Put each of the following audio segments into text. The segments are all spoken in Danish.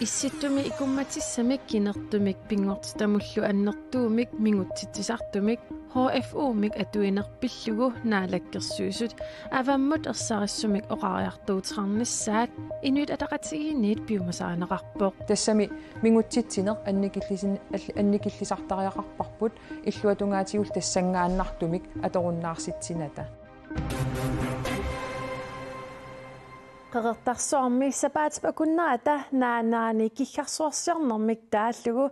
Issittumi ikummatissamik kinertumik pingortitamullu annertuumik mingutsitsisartumik HFU-mik atuinerpillugu naalakkersuusut avammut ersarissumik oqariartuuterarnissaat inuit ataqatigiinniit piumasaaneqarpoq тассами мингутситсинеқ анникиллисартариақарпарпут иллуатунгаатигул тассангааннартумик аторуннаарситсината qaqertarsuarmi sapaatipakуннаата наанаани киггарсуарсиарнэрмик тааллугу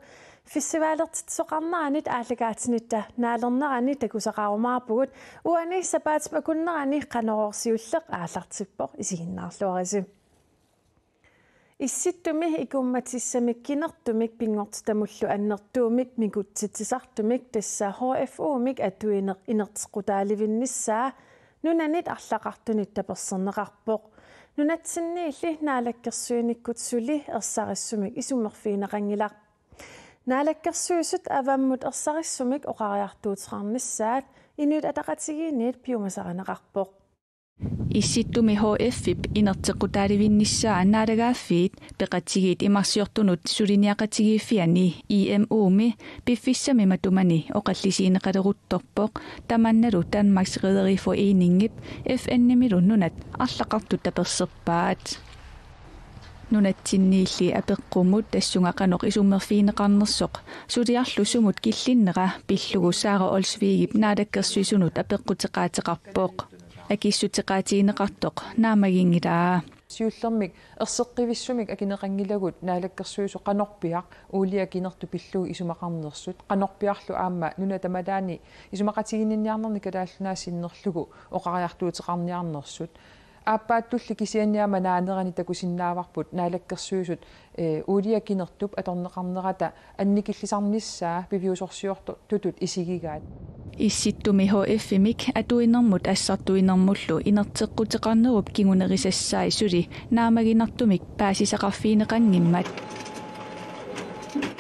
фестивалертитсоқарнаанит ааллагаатинитта наалернерани такусақарумаарпугут уани сапаатипакуннерани қанерорсиуллеқ ааллартиппоқ исигиннаарлуариси исситтуми икумматиссамик кинертумик пингортитамуллу аннертуумик микутситсисартумик тасса HFU-мик атуинеқ инертеққутааливинниссаа нунанит арлақартунит таперсернеқарпоқ нунатсинниилли наалаккерсуиниккутсули ерсариссумик исумерфиинеқангилақ наалаккерсуусут аваммут ерсариссумик оқариартуутерарниссаат инуит атақатигиинниит пиумасаринеқарпоқ исситтуми HFIP инертеққутааливинниссаа наалагааффиит пеқатигиит имарсиортунут сулиниақатигииффиани EMU-ми пиффиссами матумани оқаллисиинеқалерутторпоқ таманналу Danmarksrederiforeningen FN-nimilу нунат арлақартут таперсерпаат нунатсинниилли апеққумут тассунгақанеқ исуммерфиинеқарнерсоқ сулиарлу сумут киллиннера пиллугу Сара Олсвигип наалаккерсуисунут апеққутеқаатеқарпоқ акиссутеқаатиинеқартоқ наамагингилаа сиуллермик ерсеққивиссумик акинеқангилагут наалаккерсуисо қанорпиақ уулиа кинерту пиллуги исумақарнерсут қанорпиарлу аама нуна тамалаани исумақатигинниарнерни калааллунаассиннерлугу оқариартуутеқарниарнерсут ааппааттулли кисианниама наанерани такусиннааварпут наалаккерсуисут уулиа кинертуп аторнеқарнерата анникиллисарниссаа пивиусорсиорто тутут исигигаат исситтуми HFIMик атуинермут ассартуинермуллу инертеққутеқарнеруп кигунерисассаи сули наамагинартумик паасисақарфиинеқангиммат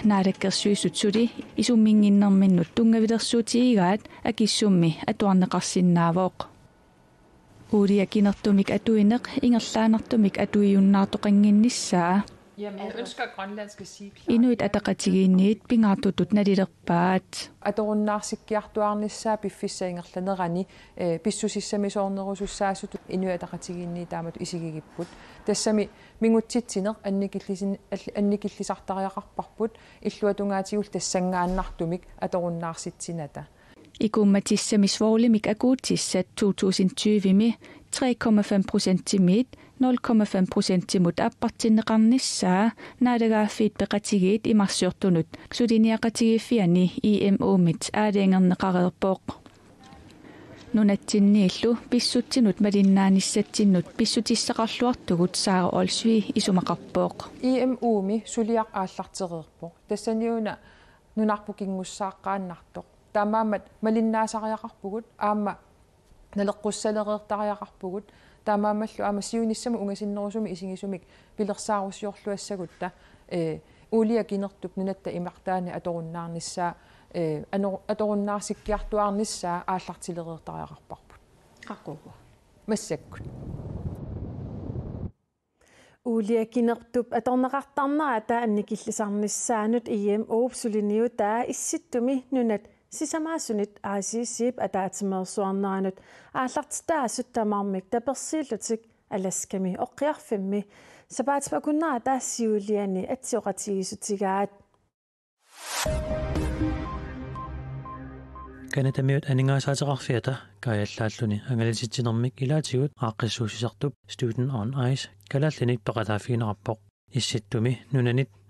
наалаккерсуисут сули исуммингиннэрминнут тунгавилерсуутигигаат акиссумми атуарнеқарсинаавоқ уулиа кинертумик атуинеқ ингерлаанартумик атуиуннаартоқангинниссаа Jeg ønsker grønlandske sige inuit ataqatigiinniit pingaartutut nalilerpaat atorunnaarsikkiartuarnissaa piffissaingerlanerani pissusissamisoornerusussaasut inuit ataqatigiinnii taamat isigigipput tassami mingutsitsineq annikillisartariaqarparput illuatungaatigut tassangaannartumik atorunnaarsitinata ikuummatissamisvoorlimik akuutissat 2020mi 3,5% timit 0,5% timut appartinneqarnissaa naalagaaffiit peqatigiit imarsiortunut suliniaqatigiiffiani EMU-mit aaliangerneqareerpooq nunatsinniillu pissutsinut malinnaanissatsinut pissutissaqarluartugut Sara Olsvig isumaqarpooq EMU-mi suliaq aallartereerpoq tassaniuna nunarpukingmussaaqqaannartoq таамаамат малиннаасариақарпугут аама налеққуссалереертариақарпугут таамаамаллу аама сиуниссама унгасиннерусуми исигисумик пилерсаарусиорлуассагутта уулиа кинертуп нунатта имартаани аторуннаарниссаа аторуннаарсиккиартуаарниссаа ааллартилереертариақарпарпут қаққугуа массаккут уулиа кинертуп аторнеқартарнера таа анникиллисарниссаанут EMU сулиниу таа исситтуми нунат сисамаасунит аасиисип атаатимерсуарнеранут ааллартитаасут тамаармик таперсииллутик аласками оққиарфимми сапаатипакуннера таассиулиани атсиоқатигисутигаат канатамиут анингаасаатеқарфиата каяллааллуни ангалиситсинермик илаатигут ааққиссуусисартуп student on ice калааллиник пеқатаафигинеқарпоқ исситтуми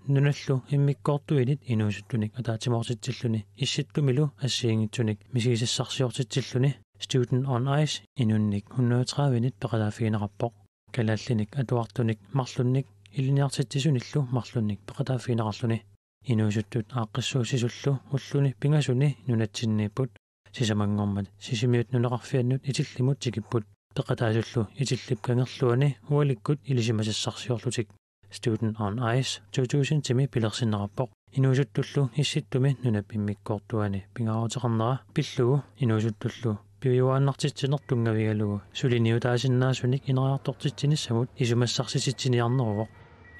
нуналлу иммиккоортуилит инуусуттуник атаатимоортитсиллуни исситтумилу ассиингитсуник мисигисассарсиортитсиллуни student on ice инунник 130-нит пеқатаафигинеқарпоқ калааллиник атуартуник марлунник илиниартитсисуниллу марлунник пеқатаафигинеқарлуни инуусуттут ааққиссуусисуллу уллуни пингасуни нунатсиннииппут сисамангормат сисимиут нунеқарфианнут итиллимут тикиппут пеқатаасуллу итиллип кангерлуани уаликкут илисимасассарсиорлутик student on ice 2000 тими пилерсиннераппоқ инуусуттуллу исситтуми нунап иммиккоортуани пингааутеқарнера пиллугу инуусуттуллу piujuaannartittinertungavigalugu suliniutaasinnnaasunik ineriartortittinissamut isumassarsitsittiniarneruvoq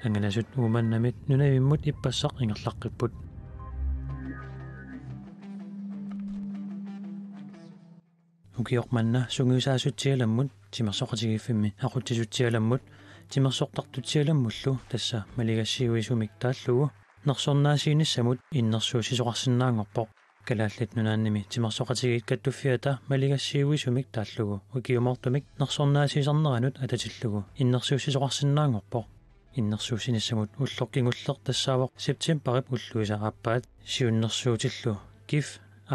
angalasut uumannamit nunavimmut ippassaq ingerlaqqipпут ukiormanna sungiusaasutsialammut timersoqatigifimmi aquttisuttialammut timersoqtartutsialammullu tassa maligassiuisumik taallugu nersornaasiinissamut innersuusisoqarsinnaangorpoq kalaallit nunaannimi timersoqatigit kattuffiata maligassiuisumik taallugu ukiumortumik nersornaasiisarneranut atatillugu innersuusisoqarsinnaangorpoq innersuusinissamut ullorkingulleq tassaawoq septemberip ulluisa appaat siunnersuutillu kif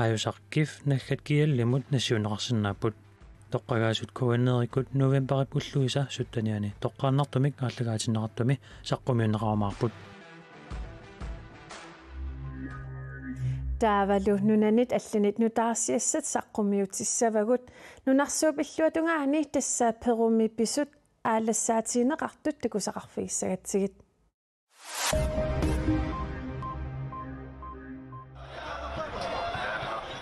ajusaq kif naggat kiallimut nassiuneqarsinnaaput toqqagaasut kuanneerikut novemberip ulluisa suttaniani toqqaannartumik aallagaatinneqartumi saqqumiunneqarmaarput taavalu nunanit allinit nutaarsiassat saqqumiutissavagut nunarsuup illuatungaani tassaa perumi pisut aallassaatiineqartut takusaqarfiissagatigit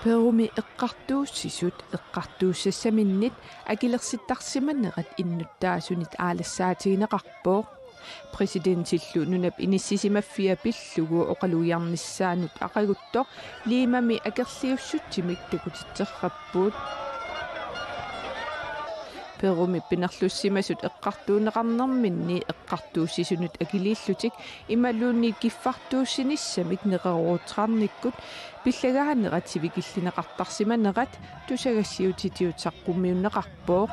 perumi eqqartuussisut eqqartuussasaminnit akilersittarsimannerat innuttaasunit aalassaatiineqarpooq presidentillu nunap inissisimaffiа pillugu oqalujarnissaanut aqaguttoq liimami akerliussuttimik takutitserrappuut perumi pinerlussimasut eqqartuuneqarnerminni eqqartuussisunut akiliillutik imalluunni kiffartuussinissamik neqeruutrarnikkut pillagaanneqativikillineqartarsimaneqat tusagassiutitiutsaqqumiunneqarpooq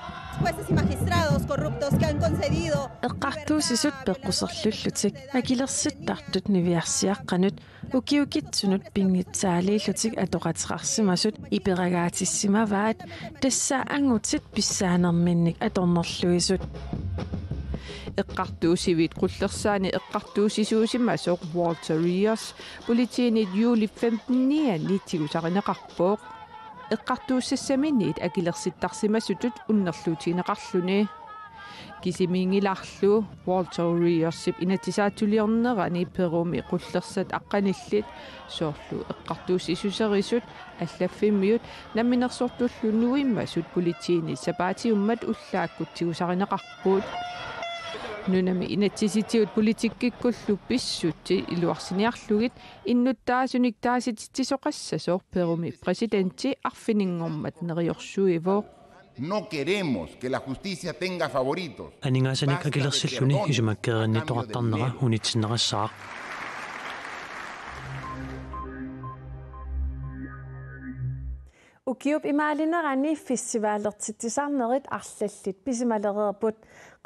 eqqartuusisut peqquserlullutik akilersittartut niviarsiaqqanut ukiukitsunut pingitsaaliillutik atoqateqarsimasut iperagaatissимаваат тасса ангутит писсаанерминник аторнерлуисут eqqartuusivit qullersaani eqqartuusisuusimmasooq Walter Rios politiinit juuli 15 tigusaqineqarpooq eqqartuussassaminiit akilersittarsimasutut unnerluutiineqarluni kisimiingilarlu Walter Riosip inatisaatuliornerani perumi qullersat aqqanillit soorlu eqqartuussisuserisut allaffimmiyut namminersortullu nuimmasut politiinit sapaatiummat ullaakkut tigusaqineqarpuut nunami inatsisitiut politikkikkullu pissutti iluarsiniarlugit innuttaasunik taasitittisoqassasoor perumi presidenti arfininnngormat neriorsuivoo No queremos que la justicia tenga favoritos. aningasanik akilersilluni isumakkeerinnitoqartarnera unitsinneqassaaq ukiup imaalinnerani festivalertittisarnerit arlallit pisimalererput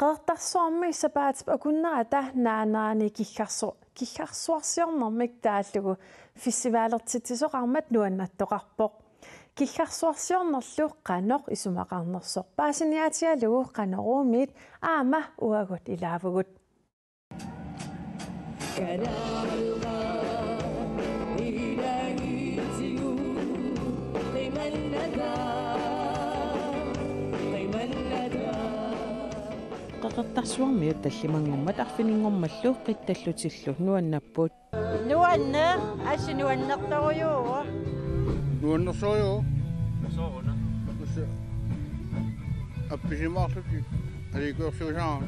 qeertarsuarmi sapaatip akunnerata naaneraani killarsuarsiornermik taallugu festivalertittisoqarmat nuannattoqarpoq killarsuarsiornerlu qanoq isumaqarnersoq paasiniatialugu qanoruumit aama uagut ilaavugut qaqertarsuarmiut tallimangormat arfininnngormallu qittallutillu nuannappuut nuanne asinuannertorujuuga nuannersorio sooruna appisimaarluki alikuersuusaan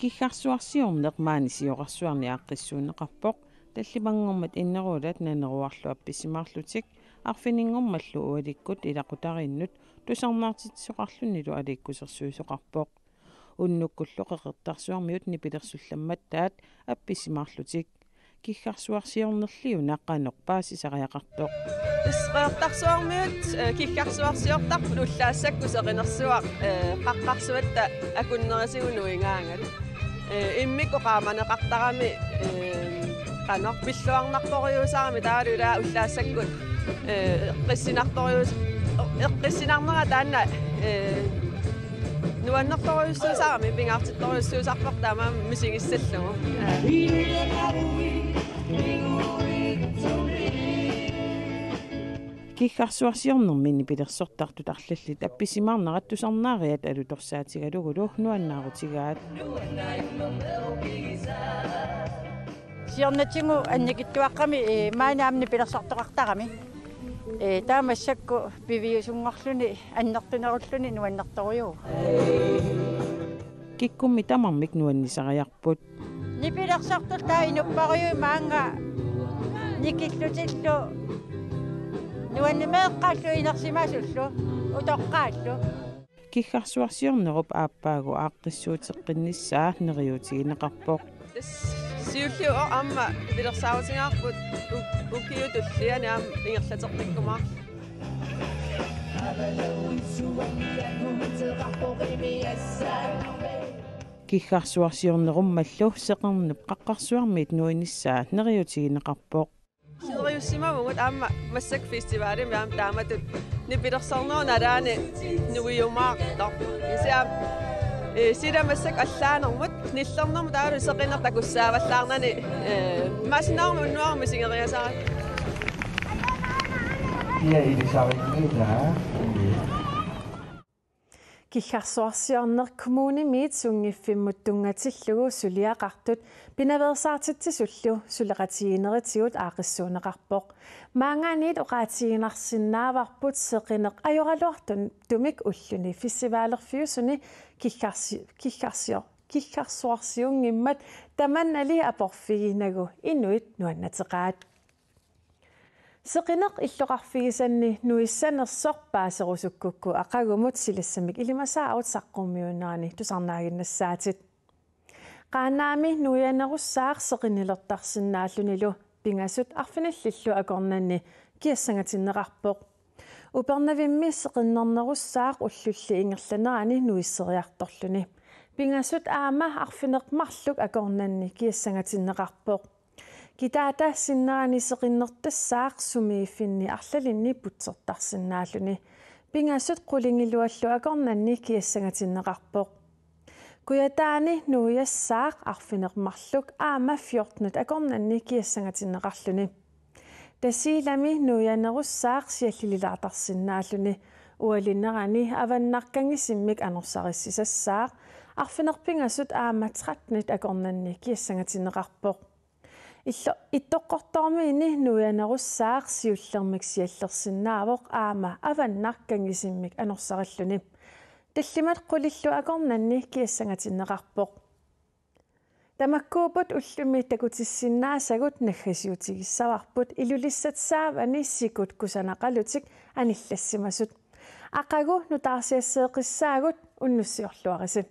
killarsuarsiorneq maanisiorarsuarni aaqqissuunneqarpoq tallimangormat inneruulat naneruarlu appisimaarlutik arfininnngormallu ualikkut ilaqutarinnut tusarnaartitsoqarlunilu alikkusersuusoqarpoq unnukkullu qeqertarsuarmiut nipilersullammattaat appisimaarlutik killarsuarsiornerliu naqqanoq paasisariaqartoq isqeertarsuarmiut killarsuarsiortarput ullaassakkuseqinersuaq qaqqarsuatta akunnerasigunuingaangat immikoqaamaneqartarami qanoq pilluarnartoriusarami taalulaa ullaassakkut qissinartorius eqqissinarnera taanna nuannertoriussuusarami pingaartittoriussuusarpoq taama misingissallugu killarsuarsiornerminni pilersortartut arlallit appisimaarnerattusarnaariat alutorsaatigalugulu nuannaarutigaat siornatingu annakittuaqqami maanaamni pilersortoqartarami таамассакку пивиусунгарлүни аннартунеруllүни нуаннарторюу Kikkummi tamarmik nuannisariarput. нипилерсартул таа инуппариу маанга никиллутиллу нуаннемеэккааллу инерсимаасуллу утоққааллу Kiggarsuarsiornerup aappaagu aaqqissuuteqqinnissaa neriutigineqarpoq. Siulliu amma pilersaavutigaarput ukiutulliani aam ingerlatertikkumaa Kiggarsuarsiornerummallu seqernup qaqqarsuarmiit nuinissaa neriutigineqarpoq. Siriussimamugut aamma massak festivaalim yaam taamatut nipilersarnuunalaani nuiumaaqtor isiam sida massak allaanermut nillernermu taalu seqinner takussaavallarnani masnaarmu unnuarmi singeriasarat Iya ilisarigiita Kiggarsuarsiorner kommunimiit sungiffimut tungatillugu suliaqartut pinaversaartitissullu suleqatigineritigut aaqissuuneqarpoq maangaaniit oqaatiginarsinnaavarput seqineq ajoraluartun tumik ulluni festivalerfiusuni kiggarsuarsiungimmat tamannali aporfiginagu inuit nuannateqaat Seqineq illoqarfigisanni nuissanersorpaaserusukku aqagumut silassamik ilimasaaut saqqummiunerani tusarnaaginnasaatit qaanaami nuianerussaaq seqinilertarsinnaallunilu pingasut arfinallillu akornanni kiassangatinneqarpoq upernavimmi seqinnernerussaaq ullulli ingerlanerani nuisseriartorluni pingasut aama arfineqmarluk akornanni kiassangatinneqarpoq Kitaata sinnaani seqinnertassaaq sumiiffinni arlalinni putsertarsinnaalluni pingasut qulingiluallu akornanni kiassangatinneqarpoq kuyataani nuiassaaq arfineqmarluk aama 14 akornanni kiassangatinneqarluni tasiilami nuianerussaaq siallililaartarsinnaalluni ualinerani avannarkangisimmik anersarissisassaaq arfinerpingasut aama 13 akornanni kiassangatinneqarpoq Ittoqqortormiini nuianerussaaq siullermik siallersinnaavoq aama avannarkangisimmik anersarilluni tallimat qulillu akornanni kiassangatinneqarpoq tamakkuuput ullumi takutissinnaassagut naggasiutigissarput ilulissatsaavani sikut kusanaqalutik anillassimasut aqagu nutaarsiasseeqissaagut unnussiorluarisi